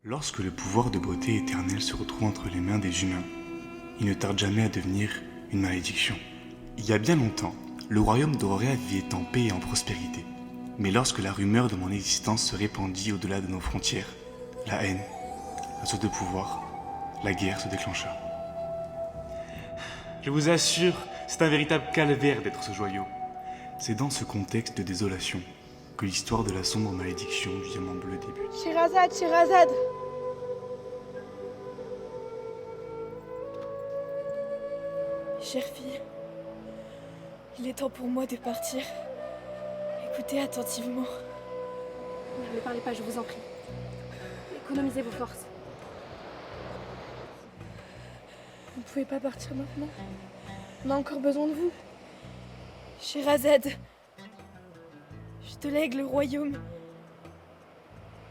Lorsque le pouvoir de beauté éternelle se retrouve entre les mains des humains, il ne tarde jamais à devenir une malédiction. Il y a bien longtemps, le royaume d'Auroria vivait en paix et en prospérité. Mais lorsque la rumeur de mon existence se répandit au-delà de nos frontières, la haine, la soif de pouvoir, la guerre se déclencha. Je vous assure, c'est un véritable calvaire d'être ce joyau. C'est dans ce contexte de désolation que l'histoire de la sombre malédiction du diamant bleu débute. Scheherazade, Scheherazade! Chère fille, il est temps pour moi de partir. Écoutez attentivement. Ne parlez pas, je vous en prie. Économisez vos forces. Vous ne pouvez pas partir maintenant. On a encore besoin de vous. Scheherazade, je te lègue le royaume.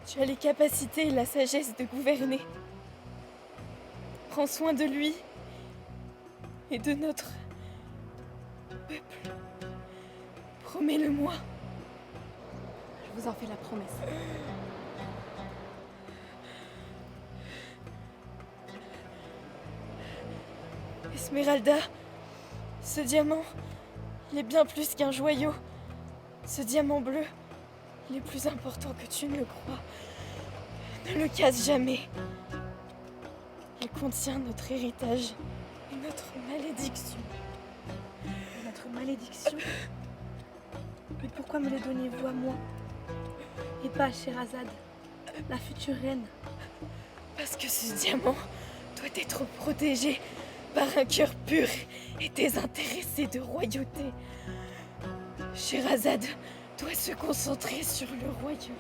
Tu as les capacités et la sagesse de gouverner. Prends soin de lui et de notre peuple. Promets-le-moi. Je vous en fais la promesse. Esmeralda, ce diamant, il est bien plus qu'un joyau. Ce diamant bleu, il est plus important que tu ne le crois. Ne le casse jamais. Il contient notre héritage et notre malédiction. Notre malédiction? Mais pourquoi me le donnez-vous à moi? Et pas à Scheherazade, la future reine? Parce que ce diamant doit être protégé par un cœur pur et désintéressé de royauté. Scheherazade doit se concentrer sur le royaume.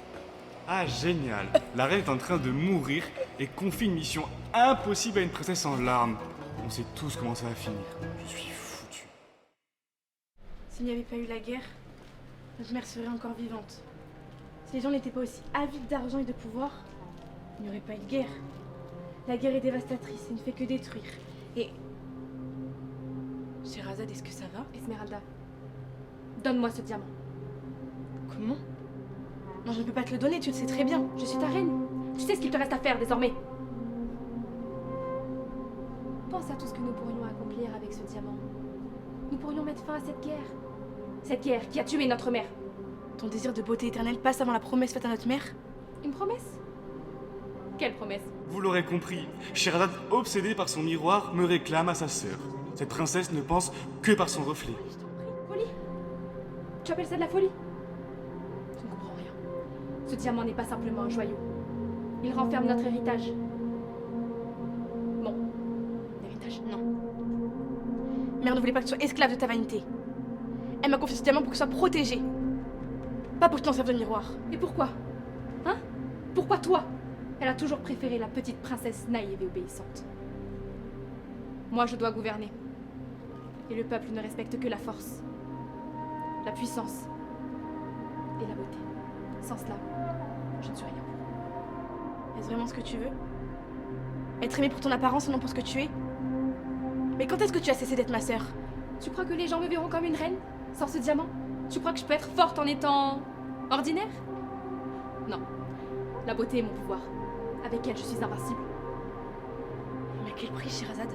Ah, génial! La reine est en train de mourir et confie une mission impossible à une princesse en larmes. On sait tous comment ça va finir. Je suis foutu. S'il n'y avait pas eu la guerre, notre mère serait encore vivante. Si les gens n'étaient pas aussi avides d'argent et de pouvoir, il n'y aurait pas eu de guerre. La guerre est dévastatrice et ne fait que détruire. Et... Scheherazade, est-ce que ça va? Esmeralda, donne-moi ce diamant. Comment? Non, je ne peux pas te le donner, tu le sais très bien. Je suis ta reine. Tu sais ce qu'il te reste à faire désormais. Pense à tout ce que nous pourrions accomplir avec ce diamant. Nous pourrions mettre fin à cette guerre. Cette guerre qui a tué notre mère. Ton désir de beauté éternelle passe avant la promesse faite à notre mère? Une promesse? Quelle promesse? Vous l'aurez compris, Scheherazade, obsédée par son miroir, me réclame à sa sœur. Cette princesse ne pense que par son reflet. Je t'en prie. Folie? Tu appelles ça de la folie? Tu ne comprends rien. Ce diamant n'est pas simplement un joyau. Il renferme notre héritage. Bon, héritage, non. Mère ne voulait pas que tu sois esclave de ta vanité. Elle m'a confié ce diamant pour que tu sois protégée. Pas pour que tu t'en serves de miroir. Et pourquoi? Hein? Pourquoi toi? Elle a toujours préféré la petite princesse naïve et obéissante. Moi, je dois gouverner. Et le peuple ne respecte que la force, la puissance et la beauté. Sans cela, je ne suis rien. Est-ce vraiment ce que tu veux? Être aimée pour ton apparence et non pour ce que tu es? Mais quand est-ce que tu as cessé d'être ma sœur? Tu crois que les gens me verront comme une reine, sans ce diamant? Tu crois que je peux être forte en étant ordinaire? Non. La beauté est mon pouvoir. Avec elle, je suis invincible. Mais à quel prix, Scheherazade?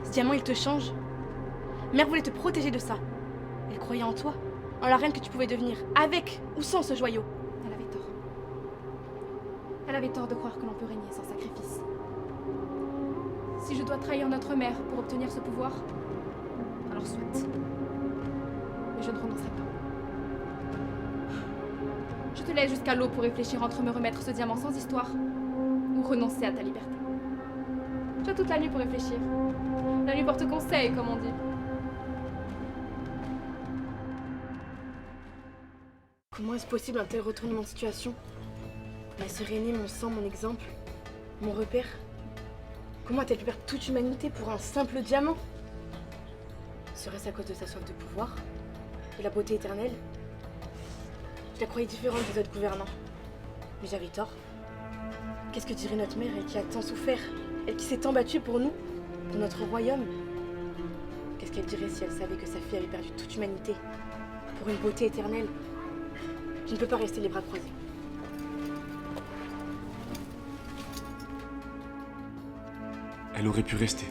Ce diamant, il te change. Mère voulait te protéger de ça. Elle croyait en toi, en la reine que tu pouvais devenir, avec ou sans ce joyau. Elle avait tort. Elle avait tort de croire que l'on peut régner sans sacrifice. Si je dois trahir notre mère pour obtenir ce pouvoir, alors soit. Mais je ne renoncerai pas. Je te laisse jusqu'à l'aube pour réfléchir entre me remettre ce diamant sans histoire ou renoncer à ta liberté. Tu as toute la nuit pour réfléchir. La nuit porte conseil, comme on dit. Comment est-ce possible un tel retournement de situation? Ma sœur aînée, mon sang, mon exemple, mon repère. Comment a-t-elle pu perdre toute humanité pour un simple diamant? Serait-ce à cause de sa soif de pouvoir? De la beauté éternelle? Je la croyais différente des autres gouvernants. Mais j'avais tort. Qu'est-ce que dirait notre mère, elle qui a tant souffert? Elle qui s'est tant battue pour nous? Pour notre royaume? Qu'est-ce qu'elle dirait si elle savait que sa fille avait perdu toute humanité? Pour une beauté éternelle? Je ne peux pas rester les bras croisés. Elle aurait pu rester,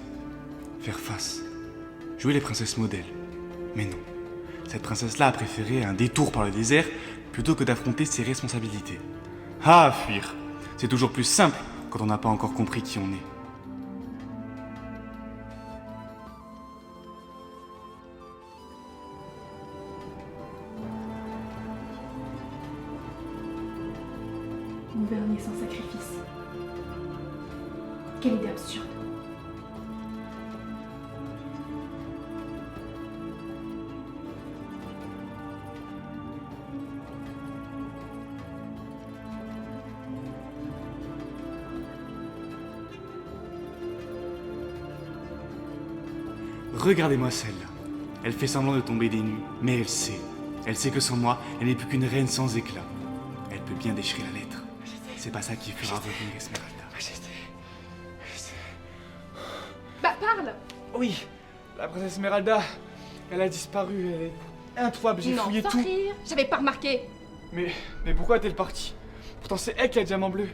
faire face, jouer les princesses modèles. Mais non, cette princesse-là a préféré un détour par le désert plutôt que d'affronter ses responsabilités. Ah, fuir! C'est toujours plus simple quand on n'a pas encore compris qui on est. Gouverner sans sacrifice. Quelle idée absurde. Regardez-moi celle-là. Elle fait semblant de tomber des nues, mais elle sait. Elle sait que sans moi, elle n'est plus qu'une reine sans éclat. Elle peut bien déchirer la lettre. C'est pas ça qui fera revenir Esmeralda. Bah, parle! Oui, la princesse Esmeralda, elle a disparu, elle est introuvable, j'ai Non, fouillé sans tout. rire, j'avais pas remarqué. Mais pourquoi est-elle partie? Pourtant c'est elle qui a le diamant bleu.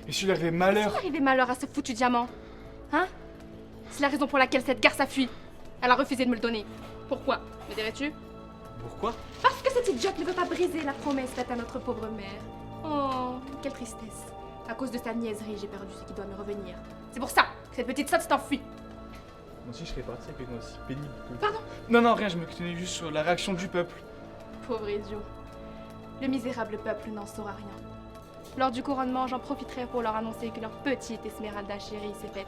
Et s'il arrivait malheur... S'il arrivait malheur à ce foutu diamant, hein? C'est la raison pour laquelle cette garce a fui. Elle a refusé de me le donner. Pourquoi? Me dirais-tu? Pourquoi? Parce que cette idiote ne veut pas briser la promesse faite à notre pauvre mère. Oh, quelle tristesse. À cause de sa niaiserie, j'ai perdu ce qui doit me revenir. C'est pour ça que cette petite sotte s'est enfuie. Moi aussi je serais parti avec quelqu'un aussi pénible que... Pardon? Non, rien, je me tenais juste sur la réaction du peuple. Pauvre idiot. Le misérable peuple n'en saura rien. Lors du couronnement, j'en profiterai pour leur annoncer que leur petite Esmeralda chérie s'est faite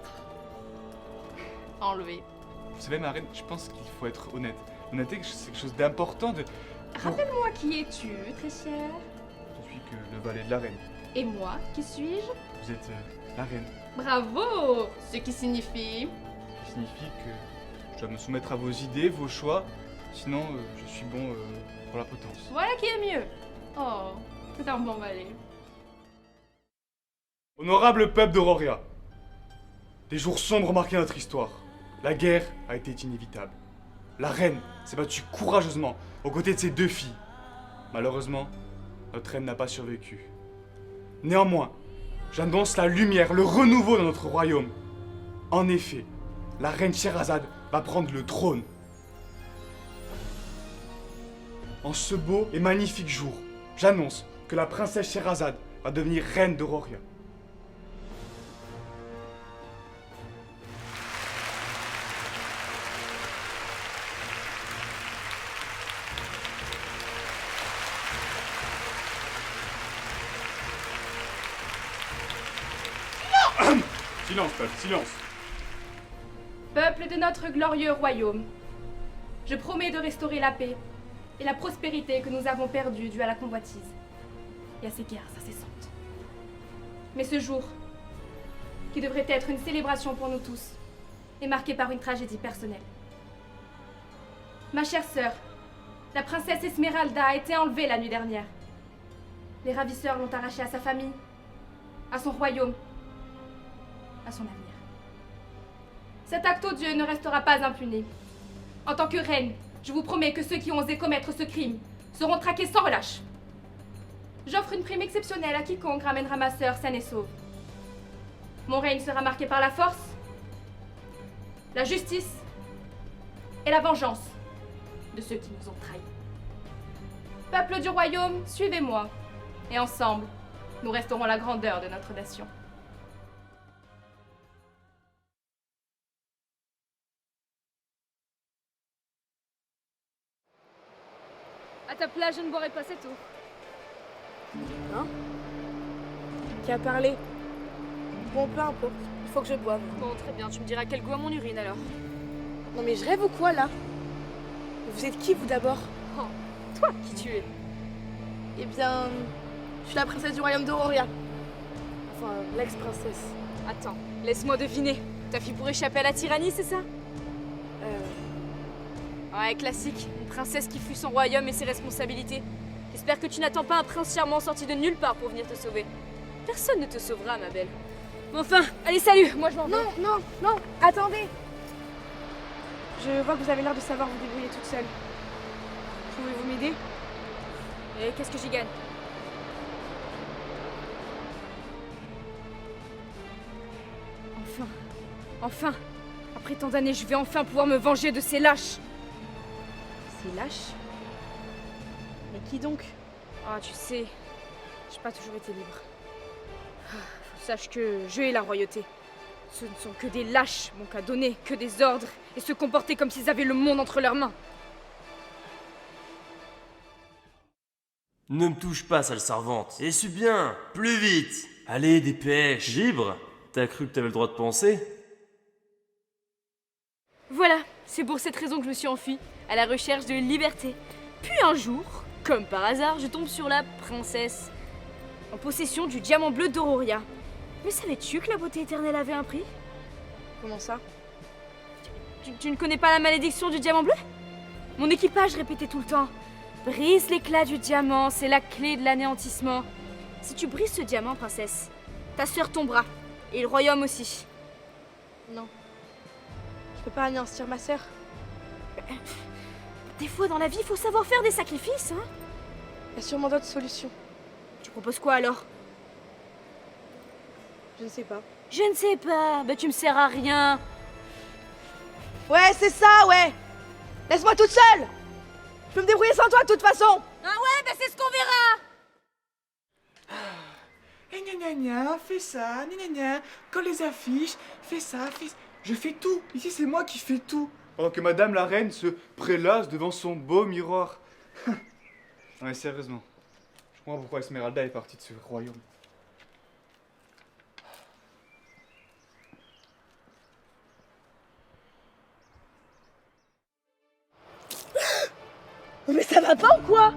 enlevée. Vous savez ma reine, je pense qu'il faut être honnête. L'honnêteté, c'est quelque chose d'important de... Rappelle-moi qui es-tu, très chère? Je suis que le valet de la reine. Et moi, qui suis-je? Vous êtes la reine. Bravo! Ce qui signifie... Ça signifie que je dois me soumettre à vos idées, vos choix. Sinon, je suis bon pour la potence. Voilà qui est mieux. Oh, c'est un bon valet. Honorable peuple d'Auroria, des jours sombres ont marqué notre histoire. La guerre a été inévitable. La reine s'est battue courageusement aux côtés de ses deux filles. Malheureusement, notre reine n'a pas survécu. Néanmoins, j'annonce la lumière, le renouveau dans notre royaume. En effet, la reine Sherazade va prendre le trône. En ce beau et magnifique jour, j'annonce que la princesse Sherazade va devenir reine d'Auroria. Silence, peuple, silence. Peuple de notre glorieux royaume, je promets de restaurer la paix et la prospérité que nous avons perdue due à la convoitise et à ces guerres incessantes. Mais ce jour, qui devrait être une célébration pour nous tous, est marqué par une tragédie personnelle. Ma chère sœur, la princesse Esmeralda a été enlevée la nuit dernière. Les ravisseurs l'ont arrachée à sa famille, à son royaume, à son avenir. Cet acte odieux ne restera pas impuni. En tant que reine, je vous promets que ceux qui ont osé commettre ce crime seront traqués sans relâche. J'offre une prime exceptionnelle à quiconque ramènera ma sœur saine et sauve. Mon règne sera marqué par la force, la justice et la vengeance de ceux qui nous ont trahis. Peuple du royaume, suivez-moi, et ensemble, nous restaurons la grandeur de notre nation. À ta place, je ne boirai pas, c'est tout. Hein? Qui a parlé? Bon, peu importe. Il faut que je boive. Bon, très bien, tu me diras quel goût a mon urine alors. Non mais je rêve ou quoi là? Vous êtes qui vous d'abord? Oh, toi, qui tu es? Eh bien, je suis la princesse du royaume d'Auroria. Enfin, l'ex-princesse. Attends, laisse-moi deviner. Ta fille pour échapper à la tyrannie, c'est ça? Ouais, classique. Une princesse qui fuit son royaume et ses responsabilités. J'espère que tu n'attends pas un prince charmant sorti de nulle part pour venir te sauver. Personne ne te sauvera, ma belle. Mais enfin, allez, salut. Moi, je m'en vais. Non, attendez. Je vois que vous avez l'air de savoir vous débrouiller toute seule. Pouvez-vous m'aider? Et qu'est-ce que j'y gagne? Enfin, Enfin, après tant d'années, je vais enfin pouvoir me venger de ces lâches. C'est lâche. Mais qui donc? Ah, tu sais, j'ai pas toujours été libre. Sache que je et la royauté, ce ne sont que des lâches, m'ont qu'à donner que des ordres et se comporter comme s'ils avaient le monde entre leurs mains. Ne me touche pas, sale servante. Et suis bien, plus vite. Allez, dépêche. Libre? T'as cru que t'avais le droit de penser? Voilà, c'est pour cette raison que je me suis enfuie, à la recherche de liberté. Puis un jour, comme par hasard, je tombe sur la princesse, en possession du diamant bleu d'Auroria. Mais savais-tu que la beauté éternelle avait un prix? Comment ça? Tu ne connais pas la malédiction du diamant bleu? Mon équipage répétait tout le temps. Brise l'éclat du diamant, c'est la clé de l'anéantissement. Si tu brises ce diamant, princesse, ta sœur tombera. Et le royaume aussi. Non. Je peux pas anéantir ma sœur. Des fois dans la vie, il faut savoir faire des sacrifices, hein? Il y a sûrement d'autres solutions. Tu proposes quoi alors? Je ne sais pas. Je ne sais pas, bah tu me sers à rien. Ouais, c'est ça, ouais! Laisse-moi toute seule! Je peux me débrouiller sans toi de toute façon! Ah ouais, bah c'est ce qu'on verra. Et gna gna gna, fais ça, gna gna gna. Quand les affiches, fais ça, fais ça. Je fais tout. Ici, c'est moi qui fais tout. Pendant que Madame la Reine se prélasse devant son beau miroir. Non mais sérieusement, je comprends pourquoi Esmeralda est partie de ce royaume. Mais ça va pas ou quoi?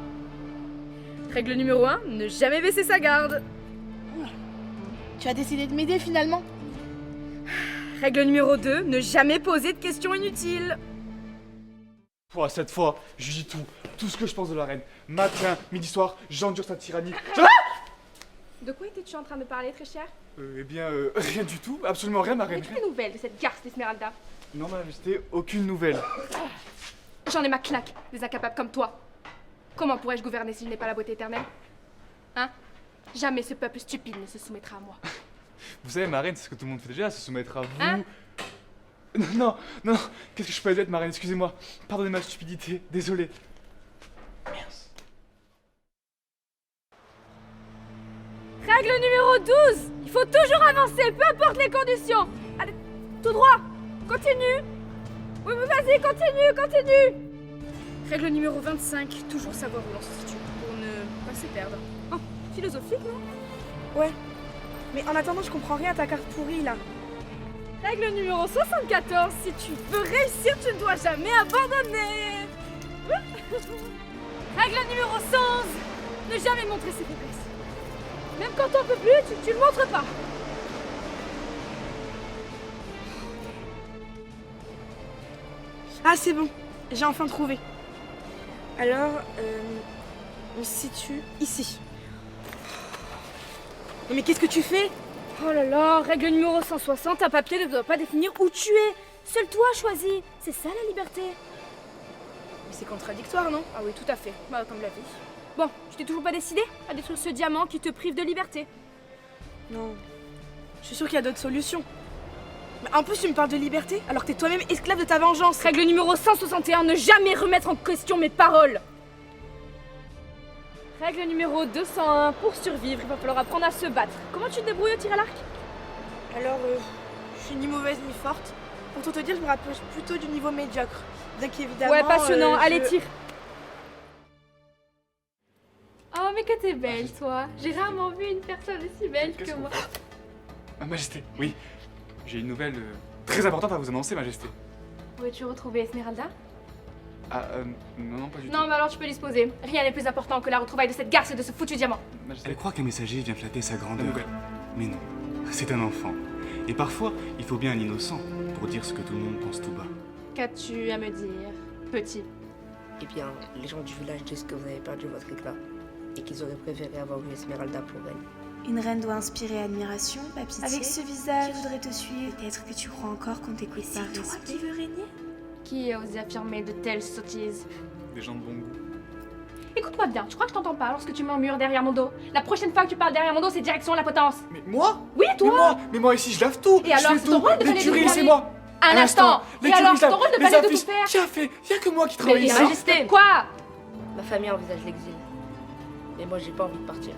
Règle numéro 1, ne jamais baisser sa garde. Tu as décidé de m'aider finalement? Règle numéro 2, ne jamais poser de questions inutiles. Pour cette fois, je dis tout ce que je pense de la reine. Matin, midi, soir, j'endure sa tyrannie. De quoi étais-tu en train de parler, très cher? Eh bien, rien du tout, absolument rien, ma reine. As-tu des nouvelles de cette garce d'Esmeralda? Non, ma majesté, aucune nouvelle. J'en ai ma claque, des incapables comme toi. Comment pourrais-je gouverner si je n'ai pas la beauté éternelle? Hein? Jamais ce peuple stupide ne se soumettra à moi. Vous savez, ma reine, c'est ce que tout le monde fait déjà, se soumettre à vous. Hein? Non, qu'est-ce que je peux être, ma reine, excusez-moi. Pardonnez ma stupidité, désolé. Règle numéro 12, il faut toujours avancer, peu importe les conditions. Allez, tout droit, continue. Oui, vas-y, continue. Règle numéro 25, toujours savoir où l'on se situe, pour ne pas se perdre. Oh, philosophique, non? Ouais. Mais en attendant, je comprends rien à ta carte pourrie là. Règle numéro 74, si tu veux réussir, tu ne dois jamais abandonner. Règle numéro 111, ne jamais montrer ses faiblesses. Même quand t'en peux plus, tu le montres pas. Ah, c'est bon. J'ai enfin trouvé. Alors, on se situe ici. Non, mais qu'est-ce que tu fais? Oh là là, règle numéro 160, un papier ne doit pas définir où tu es. Seul toi choisis. C'est ça la liberté. Mais c'est contradictoire, non? Ah oui, tout à fait. Bah, comme la vie. Bon, tu t'es toujours pas décidé à détruire ce diamant qui te prive de liberté? Non. Je suis sûre qu'il y a d'autres solutions. Mais en plus, tu me parles de liberté alors que t'es toi-même esclave de ta vengeance. Règle numéro 161, ne jamais remettre en question mes paroles. Règle numéro 201, pour survivre, il va falloir apprendre à se battre. Comment tu te débrouilles au tir à l'arc? Alors, je suis ni mauvaise ni forte. Pour tout te dire, je me rapproche plutôt du niveau médiocre. Bien qu'évidemment... Ouais, passionnant. Allez, je... tire. Oh, mais que t'es belle, toi. J'ai rarement vu une personne aussi belle Qu'est-ce que qu'on moi. fait? Ma majesté, oui. J'ai une nouvelle très importante à vous annoncer, majesté. Où es-tu retrouvé Esmeralda? Ah, non, pas du Non, tout. mais alors tu peux disposer. Rien n'est plus important que la retrouvaille de cette garce et de ce foutu diamant. Majesté, Elle croit qu'un messager vient flatter sa grandeur. nouvelle. Mais non, c'est un enfant. Et parfois, il faut bien un innocent pour dire ce que tout le monde pense tout bas. Qu'as-tu à me dire, petit? Eh bien, les gens du village disent que vous avez perdu votre éclat et qu'ils auraient préféré avoir eu Esmeralda pour reine. Une reine doit inspirer admiration, pas pitié. Avec ce visage, Qui voudrait te suivre. Peut-être que tu crois encore qu'on t'écoute par c'est toi respect. qui veux régner? Qui a osé affirmer de telles sottises? Des gens de bon goût. Écoute-moi bien, tu crois que je t'entends pas lorsque tu murmures derrière mon dos? La prochaine fois que tu parles derrière mon dos, c'est direction la potence. Mais moi? Oui, toi! Mais moi ici, je lave tout. Et alors, je fais c'est ton tout. rôle de Les balayer curés, tout c'est le moi. Un instant! Et alors, c'est ton rôle de les balayer de affiches, tout faire? qui a fait? Y a que moi qui Mais travaille ici. Majesté! Quoi? Ma famille envisage l'exil. Mais moi, j'ai pas envie de partir.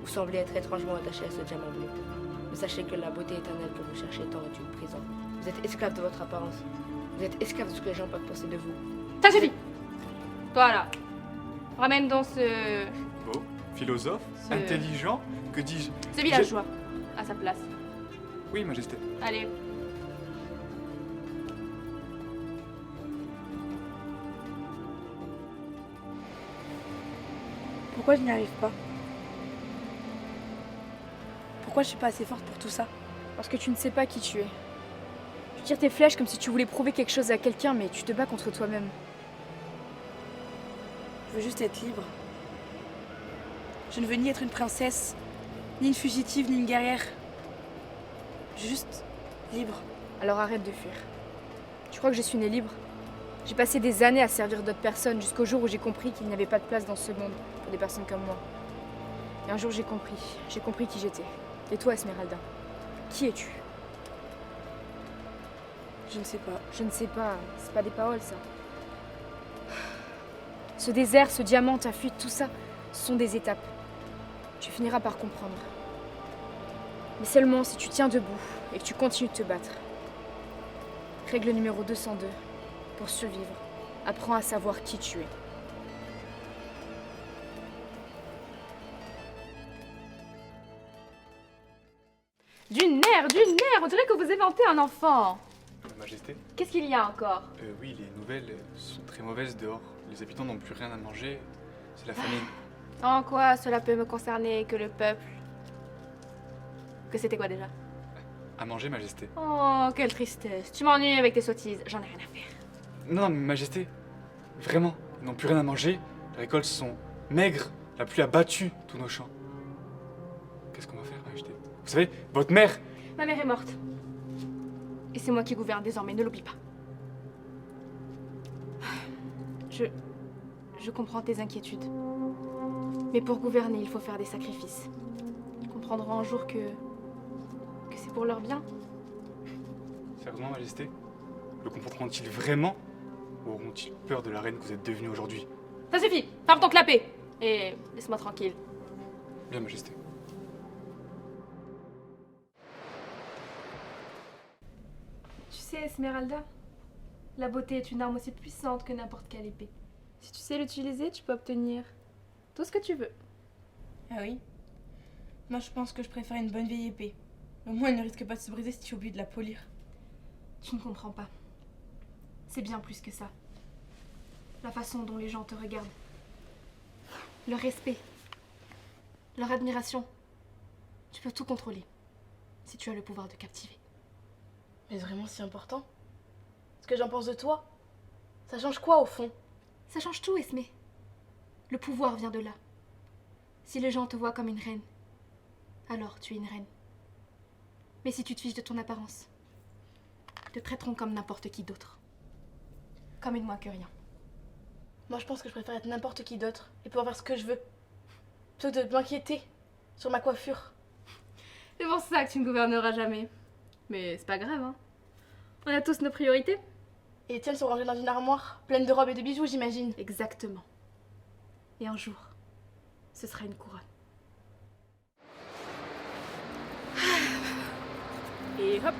Vous semblez être étrangement attaché à ce diamant bleu. Mais sachez que la beauté éternelle que vous cherchez tant est une prison. Vous êtes esclave de votre apparence. Vous êtes esclave de ce que les gens peuvent penser de vous. Ça suffit! Toi là, ramène donc ce Beau, philosophe, Ce- intelligent, que dis-je? villageois à sa place. Oui, Majesté. Allez. Pourquoi je n'y arrive pas? Pourquoi je suis pas assez forte pour tout ça? Parce que tu ne sais pas qui tu es. Tu tires tes flèches comme si tu voulais prouver quelque chose à quelqu'un, mais tu te bats contre toi-même. Je veux juste être libre. Je ne veux ni être une princesse, ni une fugitive, ni une guerrière. Juste libre. Alors arrête de fuir. Tu crois que je suis née libre? J'ai passé des années à servir d'autres personnes jusqu'au jour où j'ai compris qu'il n'y avait pas de place dans ce monde pour des personnes comme moi. Et un jour j'ai compris qui j'étais. Et toi, Esmeralda, qui es-tu? Je ne sais pas. Je ne sais pas, c'est pas des paroles ça. Ce désert, ce diamant, ta fuite, tout ça, ce sont des étapes. Tu finiras par comprendre. Mais seulement si tu tiens debout et que tu continues de te battre. Règle numéro 202. Pour survivre, apprends à savoir qui tu es. Du nerf, on dirait que vous inventez un enfant. Majesté? Qu'est-ce qu'il y a encore? Oui, les nouvelles sont très mauvaises dehors. Les habitants n'ont plus rien à manger. C'est la famine. En quoi cela peut me concerner que le peuple? Que c'était quoi déjà? À manger, Majesté. Oh, quelle tristesse. Tu m'ennuies avec tes sottises, j'en ai rien à faire. Non, mais Majesté, vraiment, ils n'ont plus rien à manger. Les récoltes sont maigres. La pluie a battu tous nos champs. Qu'est-ce qu'on va faire, Majesté? Vous savez, votre mère... Ma mère est morte. Et c'est moi qui gouverne désormais, ne l'oublie pas. Je comprends tes inquiétudes. Mais pour gouverner, il faut faire des sacrifices. Ils comprendront un jour que c'est pour leur bien. Sérieusement, Majesté, le comprendront-ils vraiment? Ou auront-ils peur de la reine que vous êtes devenue aujourd'hui? Ça suffit, ferme ton clapet. Et laisse-moi tranquille. Bien, Majesté. Tu sais, Esmeralda, la beauté est une arme aussi puissante que n'importe quelle épée. Si tu sais l'utiliser, tu peux obtenir tout ce que tu veux. Ah oui? Moi je pense que je préfère une bonne vieille épée. Au moins elle ne risque pas de se briser si tu oublies de la polir. Tu ne comprends pas. C'est bien plus que ça. La façon dont les gens te regardent. Leur respect. Leur admiration. Tu peux tout contrôler. Si tu as le pouvoir de captiver. Mais c'est vraiment si important? Ce que j'en pense de toi? Ça change quoi au fond? Ça change tout, Esmé. Le pouvoir vient de là. Si les gens te voient comme une reine, alors tu es une reine. Mais si tu te fiches de ton apparence, ils te traiteront comme n'importe qui d'autre. Comme une moins que rien. Moi je pense que je préfère être n'importe qui d'autre et pouvoir faire ce que je veux. Plutôt que de m'inquiéter sur ma coiffure. C'est pour ça que tu ne gouverneras jamais. Mais c'est pas grave, hein. On a tous nos priorités. Et les tiennes sont rangées dans une armoire, pleine de robes et de bijoux, j'imagine. Exactement. Et un jour, ce sera une couronne. Et hop.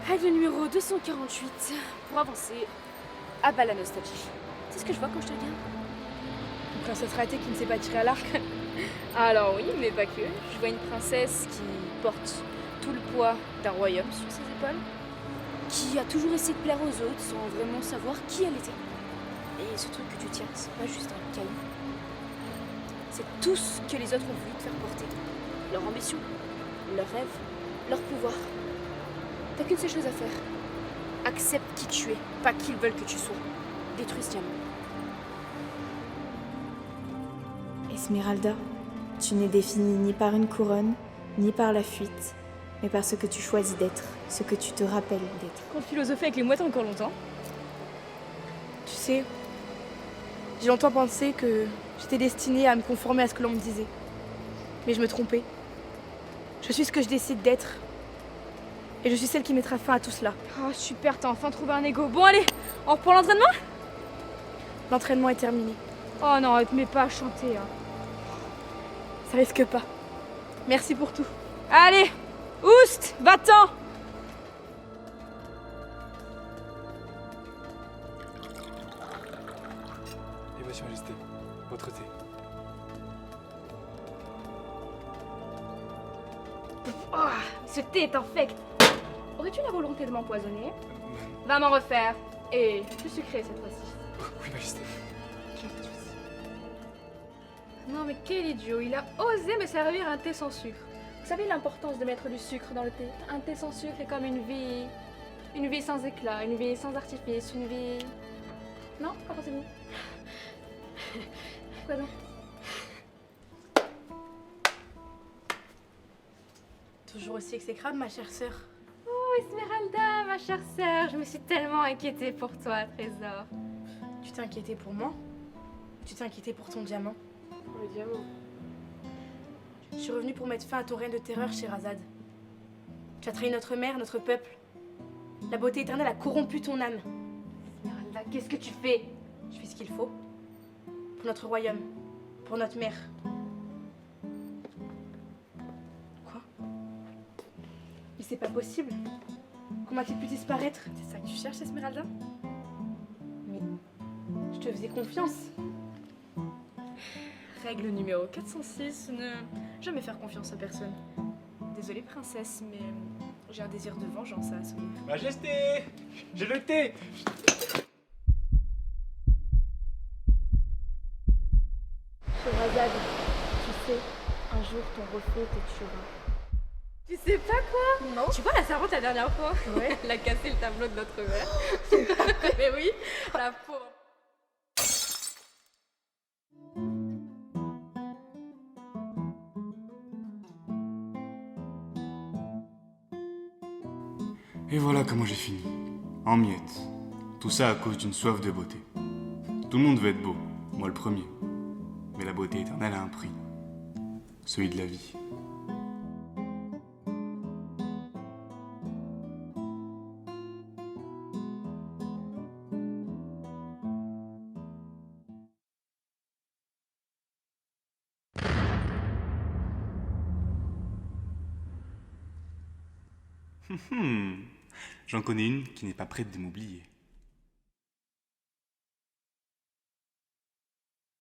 Règle numéro 248. Pour avancer, abat la nostalgie. C'est ce que je vois quand je te regarde. Une princesse ratée qui ne sait pas tirer à l'arc. Alors oui, mais pas que. Je vois une princesse qui porte tout le poids d'un royaume sur ses épaules, qui a toujours essayé de plaire aux autres sans vraiment savoir qui elle était. Et ce truc que tu tiens, c'est pas juste un caillou. C'est tout ce que les autres ont voulu te faire porter. Leur ambition, leurs rêves, leur pouvoir. T'as qu'une seule chose à faire. Accepte qui tu es, pas qu'ils veulent que tu sois. Détruis ce diamant. Esmeralda, tu n'es définie ni par une couronne, ni par la fuite, mais par ce que tu choisis d'être, ce que tu te rappelles d'être. Compte philosopher avec les mouettes encore longtemps. Tu sais, J'ai longtemps pensé que j'étais destinée à me conformer à ce que l'on me disait. Mais je me trompais. Je suis ce que je décide d'être. Et je suis celle qui mettra fin à tout cela. Oh super, t'as enfin trouvé un ego. Bon allez, on reprend l'entraînement? L'entraînement est terminé. Oh non, te mets pas à chanter. Hein. Ça risque pas. Merci pour tout. Allez, oust, va-t'en! Et voici Majesté, votre thé. Oh, ce thé est infect. Aurais-tu la volonté de m'empoisonner? Va m'en refaire. Et plus sucré cette fois-ci. Oui, Majesté. Non mais quel idiot, il a osé me servir un thé sans sucre. Vous savez l'importance de mettre du sucre dans le thé? Un thé sans sucre est comme une vie sans éclat, une vie sans artifice, une vie... Non? Qu'en pensez-vous? Quoi donc? Toujours aussi exécrable, ma chère sœur. Oh Esmeralda, ma chère sœur, je me suis tellement inquiétée pour toi, trésor. Tu t'es inquiétée pour moi? Ou tu t'es inquiétée pour ton diamant? Pour le diamant. Je suis revenue pour mettre fin à ton règne de terreur, Sherazade. Tu as trahi notre mère, notre peuple. La beauté éternelle a corrompu ton âme. Esmeralda, qu'est-ce que tu fais? Je fais ce qu'il faut. Pour notre royaume. Pour notre mère. Quoi? Mais c'est pas possible. Comment a-t-il pu disparaître? C'est ça que tu cherches, Esmeralda? Mais je te faisais confiance. Règle numéro 406, ne jamais faire confiance à personne. Désolée princesse, mais j'ai un désir de vengeance à assouvir. Majesté, j'ai le thé. Sherazade, tu sais, un jour ton reflet te tuera. Tu sais pas quoi? Non. Tu vois la servante la dernière fois? Ouais. Elle a cassé le tableau de notre mère. Mais oui, la pauvre. Et voilà comment j'ai fini. En miettes. Tout ça à cause d'une soif de beauté. Tout le monde veut être beau, moi le premier. Mais la beauté éternelle a un prix. Celui de la vie. J'en connais une qui n'est pas prête de m'oublier.